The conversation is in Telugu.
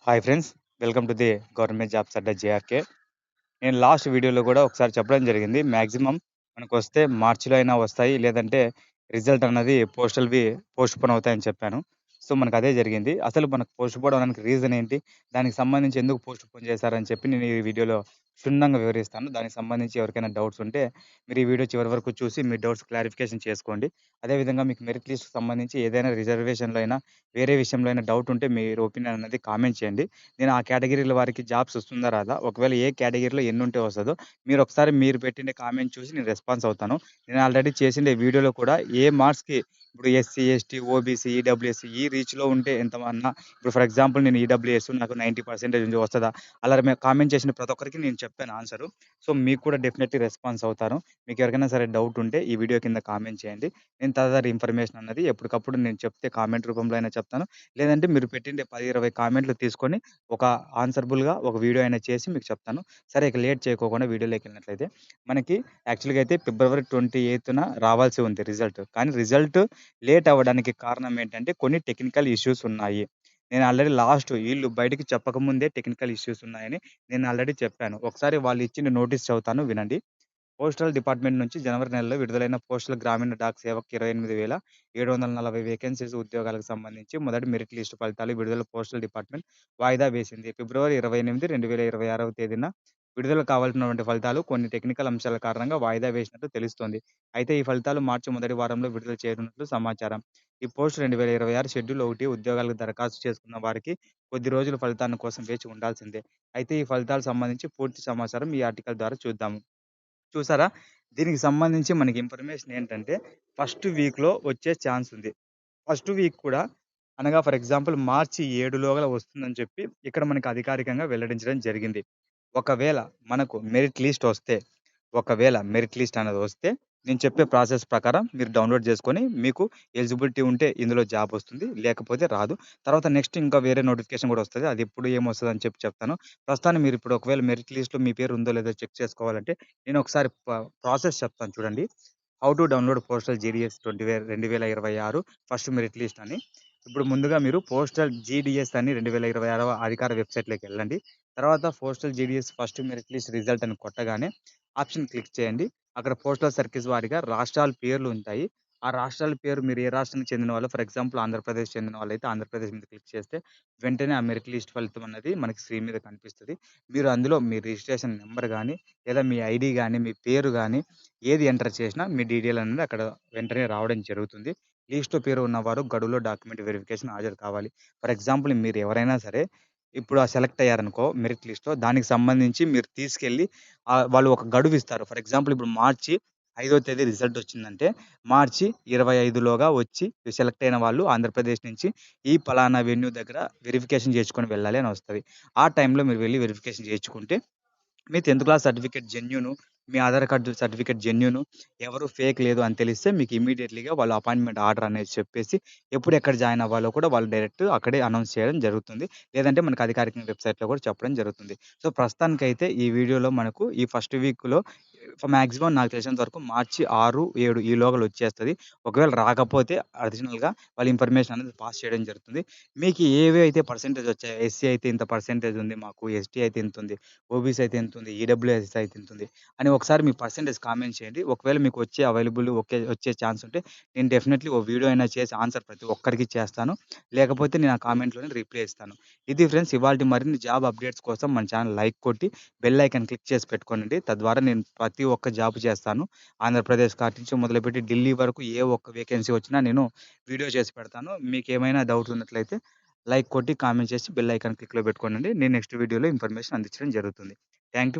Hi friends. Welcome to the government jobs Adda JRK. నేను లాస్ట్ వీడియోలో గూడా ఒకసారి చెప్పడం జరిగింది. మాక్సిమం మనకొస్తే మార్చ్‌లో అయినా వస్తాయి. లేదంటే రిజల్ట్ అన్నది పోస్ట్‌పోన్ అవుతాయని చెప్పాను. సో, మనకదే జరిగింది. అసలు మనకు పోస్ట్‌పోన్ అవ్వడానికి రీజన్ ఏంటి? దానికి సంబంధించి ఎందుకు పోస్ట్‌పోన్ చేశారని చెప్పి నేను ఈ వీడియోలో క్షుణ్ణంగా వివరిస్తాను. దానికి సంబంధించి ఎవరికైనా డౌట్స్ ఉంటే మీరు ఈ వీడియో చివరి వరకు చూసి మీ డౌట్స్ క్లారిఫికేషన్ చేసుకోండి. అదే విధంగా మీకు మెరిట్ లిస్ట్‌కి సంబంధించి ఏదైనా రిజర్వేషన్‌లో అయినా, వేరే విషయంలో అయినా డౌట్ ఉంటే మీరు ఒపీనియన్ అనేది కామెంట్ చేయండి. నేను ఆ కేటగిరీల వారికి జాబ్స్ వస్తుందా? రాదా? ఒకవేళ ఏ కేటగిరీలో ఎన్నుంటే వస్తదో మీరొకసారి మీరు పెట్టిన కామెంట్ చూసి నేను రెస్పాన్స్ అవుతాను. నేను ఆల్రెడీ చేసిండే వీడియోలో కూడా ఏ మార్క్స్‌కి ఇప్పుడు ఎస్సీ, ఎస్టీ, ఓబీసీ, ఈడబ్ల్యూఎస్ ఈ రీచ్‌లో ఉంటే ఎంతమన్నా ఇప్పుడు ఫర్ ఎగ్జాంపుల్ నేను ఈడబ్ల్యూఎస్ నాకు 90% ఉంది వస్తదా? అలా కామెంట్ చేసిన ప్రతి ఒక్కరికి నేను చెప్పాను ఆన్సరు. సో, మీకు కూడా డెఫినెట్‌లీ రెస్పాన్స్ అవుతాను. మీకెవరికైనా సరే డౌట్ ఉంటే ఈ వీడియో కింద కామెంట్ చేయండి. నేను తదుపరి ఇన్ఫర్మేషన్ అన్నది ఎప్పటికప్పుడు నేను చెప్తే కామెంట్ రూపంలో అయినా చెప్తాను. లేదంటే మీరు పెట్టిండే 10, 20 కామెంట్లు తీసుకొని ఒక ఆన్సరబుల్‌గా ఒక వీడియో అయినా చేసి మీకు చెప్తాను. సరే ఇక లేట్ చేయకోకుండా వీడియోలోకెళ్ళినట్లయితే మనకి యాక్చువల్‌గా అయితే ఫిబ్రవరి 28న రావాల్సి ఉంది రిజల్ట్. కానీ రిజల్ట్ లేట్ అవ్వడానికి కారణం ఏంటంటే కొన్ని టెక్నికల్ ఇష్యూస్ ఉన్నాయి. నేను ఆల్రెడీ లాస్ట్ ఈళ్ళు బయటికి చెప్పకముందే టెక్నికల్ ఇష్యూస్ ఉన్నాయని నేను ఆల్రెడీ చెప్పాను. ఒకసారి వాళ్ళు ఇచ్చిన నోటీస్ చదువుతాను వినండి. పోస్టల్ డిపార్ట్‌మెంట్ నుంచి జనవరి నెలలో విడుదలైన పోస్టల్ గ్రామీణ డాక్ సేవకు 28,740 వేకెన్సీస్ ఉద్యోగాలకు సంబంధించి మొదటి మెరిట్ లిస్ట్ ఫలితాలు విడుదల పోస్టల్ డిపార్ట్‌మెంట్ వాయిదా వేసింది. ఫిబ్రవరి 28, 2026 తేదీన విడుదల కావాల్సినటువంటి ఫలితాలు కొన్ని టెక్నికల్ అంశాల కారణంగా వాయిదా వేసినట్టు తెలుస్తోంది. అయితే ఈ ఫలితాలు మార్చి మొదటి వారంలో విడుదల చేయనున్నట్లు సమాచారం. ఈ పోస్ట్ 2026 షెడ్యూల్ 1 ఉద్యోగాలకు దరఖాస్తు చేసుకున్న వారికి కొద్ది రోజులు ఫలితాల కోసం వేచి ఉండాల్సిందే. అయితే ఈ ఫలితాలకు సంబంధించి పూర్తి సమాచారం ఈ ఆర్టికల్ ద్వారా చూద్దాము. చూసారా? దీనికి సంబంధించి మనకి ఇన్ఫర్మేషన్ ఏంటంటే, ఫస్ట్ వీక్‌లో వచ్చే ఛాన్స్ ఉంది. ఫస్ట్ వీక్ కూడా అనగా ఫర్ ఎగ్జాంపుల్ మార్చి 7 లోగా వస్తుందని చెప్పి ఇక్కడ మనకి అధికారికంగా వెల్లడించడం జరిగింది. ఒకవేళ మనకు మెరిట్ లిస్ట్ అనేది వస్తే, నేను చెప్పే ప్రాసెస్ ప్రకారం మీరు డౌన్‌లోడ్ చేసుకొని, మీకు ఎలిజిబిలిటీ ఉంటే ఇందులో జాబ్ వస్తుంది. లేకపోతే రాదు. తర్వాత నెక్స్ట్ ఇంకా వేరే నోటిఫికేషన్ కూడా వస్తది. అది ఎప్పుడు ఏమొస్తదని చెప్పి చెప్తాను. ప్రస్తుతానికి మీరు ఇప్పుడు ఒకవేళ మెరిట్ లిస్ట్‌లో మీ పేరు ఉందో లేదో చెక్ చేసుకోవాలంటే, నేను ఒకసారి ప్రాసెస్ చెప్తాను చూడండి. How to download postal GDS 2026 first merit list అని. ఇప్పుడు ముందుగా మీరు పోస్టల్ జీడీఎస్ అని 2026 అధికార వెబ్‌సైట్‌లోకెళ్ళండి. తర్వాత postal GDS first merit list result అని కొట్టగానే ఆప్షన్ క్లిక్ చేయండి. అక్కడ పోస్టల్ సర్కిల్స్ వారీగా రాష్ట్రాల పేర్లు ఉంటాయి. ఆ రాష్ట్రాల పేరు మీరు ఏ రాష్ట్రానికి చెందిన వాళ్ళో ఫర్ ఎగ్జాంపుల్ ఆంధ్రప్రదేశ్ చెందిన వాళ్ళైతే ఆంధ్రప్రదేశ్ మీద క్లిక్ చేస్తే వెంటనే ఆ మెరిట్ లిస్ట్ ఫలితం అన్నది మనకి స్క్రీన్ మీద కనిపిస్తది. మీరు అందులో మీ రిజిస్ట్రేషన్ నంబర్ గాని, లేదా మీ ఐడీ గాని, మీ పేరు గాని ఏది ఎంటర్ చేసినా మీ డీటెయిల్ అనేది అక్కడ వెంటనే రావడం జరుగుతుంది. లిస్ట్‌లో పేరు ఉన్నవారు గడువులో డాక్యుమెంట్ వెరిఫికేషన్ హాజరు కావాలి. ఫర్ ఎగ్జాంపుల్ మీరు ఎవరైనా సరే ఇప్పుడు సెలెక్ట్ అయ్యారనుకో మెరిట్ లిస్ట్‌లో దానికి సంబంధించి మీరు తీసుకెళ్ళి వాళ్ళు ఒక గడువు ఇస్తారు. ఫర్ ఎగ్జాంపుల్ ఇప్పుడు మార్చి 5వ తేదీ రిజల్ట్ వచ్చిందంటే, మార్చి 25లోగా వచ్చి సెలెక్ట్ అయిన వాళ్ళు ఆంధ్రప్రదేశ్ నుంచి ఈ పలానా వెన్యూ దగ్గర వెరిఫికేషన్ చేసుకొని వెళ్ళాలి అని వస్తది. ఆ టైంలో మీరు వెళ్లి వెరిఫికేషన్ చేయించుకుంటే మీ 10థ్ క్లాస్ సర్టిఫికేట్ జెన్యూను, మీ ఆధార్ కార్డ్ సర్టిఫికేట్ జెన్యూను, ఎవరు ఫేక్ లేదు అని తెలిస్తే మీకు ఇమ్మీడియేట్‌లీగా వాళ్ళు అపాయింట్‌మెంట్ ఆర్డర్ అనేది చెప్పేసి, ఎప్పుడు ఎక్కడ జాయిన్ అవ్వాలో కూడా వాళ్ళు డైరెక్ట్ అక్కడే అనౌన్స్ చేయడం జరుగుతుంది. లేదంటే మనకు అధికారిక వెబ్‌సైట్‌లో కూడా చెప్పడం జరుగుతుంది. సో, ప్రస్తుతానికైతే ఈ వీడియోలో మనకు ఈ ఫస్ట్ వీక్‌లో మాక్సిమం నాకు తెలిసినంత వరకు మార్చి 6, 7 ఈ లోగల వచ్చేస్తది. ఒకవేళ రాకపోతే అడిషనల్‌గా వాళ్ళు ఇన్ఫర్మేషన్ అనేది పాస్ చేయడం జరుగుతుంది. మీకు ఏవి అయితే పర్సెంటేజ్ వచ్చాయో ఎస్సీ అయితే ఇంత పర్సెంటేజ్ ఉంది మాకు, ఎస్టీ అయితే ఇంతుంది. ఓబీసీ అయితే ఎంతుంది? ఈడబ్ల్యూఎస్ అయితే ఎంతుంది? అని ఒకసారి మీ పర్సెంటేజ్ కామెంట్ చేయండి. ఒకవేళ మీకు వచ్చే అవైలబుల్ వచ్చే ఛాన్స్ ఉంటే నేను డెఫినైట్‌లీ ఓ వీడియో అయినా చేసి ఆన్సర్ ప్రతి ఒక్కరికి చేస్తాను. లేకపోతే నేను ఆ కామెంట్‌లోనే రిప్లై ఇస్తాను. ఇది ఫ్రెండ్స్ ఇవాల్టి మరిన్ని జాబ్ అప్డేట్స్ కోసం మన ఛానెల్ లైక్ కొట్టి బెల్ ఐకాన్ క్లిక్ చేసి పెట్టుకోనండి. తద్వారా నేను ప్రతి ఒక్క జాబ్ చేస్తాను. ఆంధ్రప్రదేశ్ కాటి నుంచి మొదలుపెట్టి ఢిల్లీ వరకు ఏ ఒక్క వేకెన్సీ వచ్చినా నేను వీడియో చేసి పెడతాను. మీకేమైనా డౌట్స్ ఉన్నట్లయితే లైక్ కొట్టి, కామెంట్ చేసి బెల్ ఐకాన్ క్లిక్‌లో పెట్టుకోనండి. నేను నెక్స్ట్ వీడియోలో ఇన్ఫర్మేషన్ అందించడం జరుగుతుంది. Thank you.